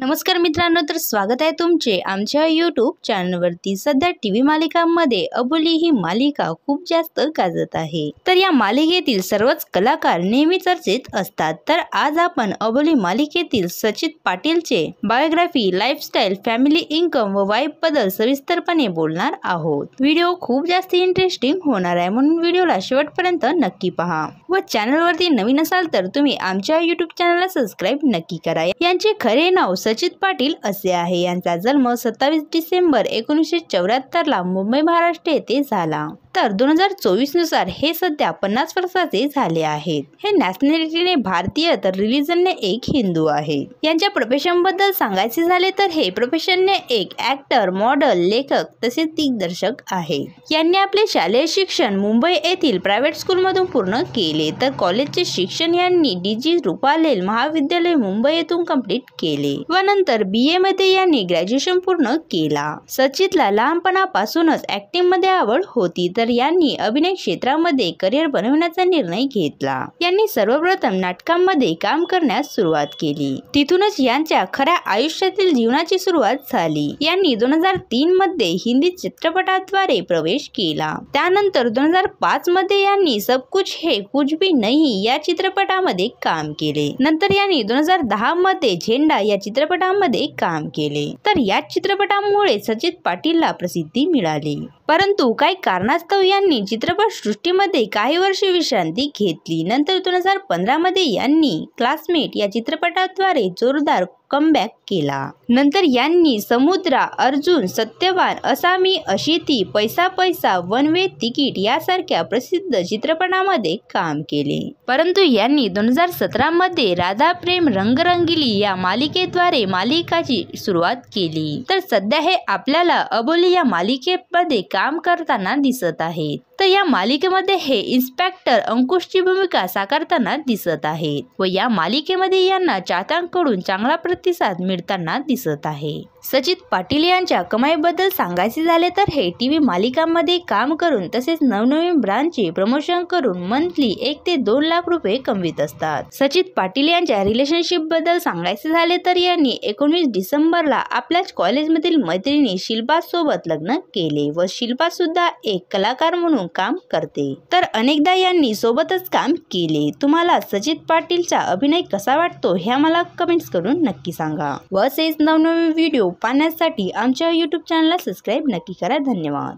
नमस्कार मित्रांनो, तर स्वागत आहे तुमचे आमच्या यूट्यूब चॅनलवरती। सध्या टीव्ही मालिकांमध्ये अबोली ही मालिका खूप जास्त गाजत आहे। तर या मालिकेतील सर्वच कलाकार नेहमी चर्चेत असतात। तर आज आपण अबोली मालिकेतील सचित पाटीलचे बायोग्राफी, लाईफस्टाईल, फॅमिली इन्कम व वाईफ बद्दल सविस्तरपणे बोलणार आहोत। व्हिडिओ खूप जास्त इंटरेस्टिंग होणार आहे, म्हणून व्हिडिओला शेवटपर्यंत नक्की पहा व चॅनलवरती नवीन असाल तर तुम्ही आमच्या यूट्यूब चॅनलला सबस्क्राइब नक्की करा। यांचे खरे नाव सचित पाटील असे आहे। यांचा जन्म 27 डिसेंबर 1974 ला मुंबई, महाराष्ट्र येथे झाला। तर 2024 नुसार हे सध्या 50 वर्षाचे झाले आहेत। हे नॅशनॅलिटीने भारतीय तर रिलीजनने एक हिंदू आहेत। यांच्या प्रोफेशन बद्दल सांगायचे झाले तर हे प्रोफेशनने एक ऍक्टर, मॉडेल, लेखक तसेच दिग्दर्शक आहे। यांनी आपले शालेय शिक्षण मुंबई येथील प्रायव्हेट स्कूल मधून पूर्ण केले, तर कॉलेजचे शिक्षण यांनी DG रुपालेल महाविद्यालय मुंबई येथून कंप्लीट केले व नंतर BA मध्ये यांनी ग्रॅज्युएशन पूर्ण केला। सचितला लहानपणापासूनच ऍक्टिंग मध्ये आवड होती, तर यांनी अभिनय क्षेत्रामध्ये करिअर बनवण्याचा निर्णय घेतला। यांनी सर्वप्रथम नाटकांमध्ये काम करण्यास सुरुवात केली, तिथूनच यांच्या खऱ्या आयुष्यातील जीवनाची सुरुवात झाली। यांनी 2003 मध्ये हिंदी चित्रपटाद्वारे प्रवेश केला। त्यानंतर 2005 मध्ये यांनी सब कुछ है कुछ भी नहीं या चित्रपटामध्ये काम केले। नंतर यांनी 2010 मध्ये झेंडा या चित्रपटामध्ये काम केले। तर या चित्रपटामुळे सचित पाटीलला प्रसिद्धी मिळाली, परंतु काही कारणास्तव यांनी चित्रपट सृष्टीमध्ये काही वर्षे विश्रांती घेतली। नंतर 2015 मध्ये यांनी क्लासमेट या चित्रपटाद्वारे जोरदार कमबॅक केला। नंतर यांनी समुद्रा, अर्जुन, सत्यवान, असामी, अशिती, पैसा पैसा, वन वे तिकीट यासारख्या प्रसिद्ध चित्रपटामध्ये काम केले। परंतु यांनी 2017 मध्ये राधा प्रेम रंगरंगिली या मालिकेद्वारे मालिकाची सुरुवात केली। तर सध्या हे आपल्याला अबोली या मालिकेमध्ये काम करताना दिसत आहेत। तर या मालिकेमध्ये हे इन्स्पेक्टर अंकुशची भूमिका साकारताना दिसत आहेत व या मालिकेमध्ये यांना चाहत्यांकडून चांगला प्रतिसाद मिळताना दिसत आहे। सचित पाटील यांच्या कमाईबद्दल सांगायचे झाले तर हे टीव्ही मालिकांमध्ये काम करून तसेच नवनवीन ब्रँडचे प्रमोशन करून मंथली 1 ते 2 लाख रुपये कमवित असतात। सचित पाटील यांच्या रिलेशनशिप बद्दल सांगायचे झाले तर यांनी 19 डिसेंबरला आपल्याच कॉलेजमधील मैत्रिणी शिल्पा सोबत लग्न केले व शिल्पा सुद्धा एक कलाकार म्हणून काम करते, तर अनेकदा यांनी सोबतच काम केले। तुम्हाला सचित पाटीलचा अभिनय कसा वाटतो हे मला कमेंट्स करून नक्की सांगा व असेच नवनवीन व्हिडिओ पाहण्यासाठी आमच्या यूट्यूब चॅनलला सबस्क्राइब नक्की करा। धन्यवाद।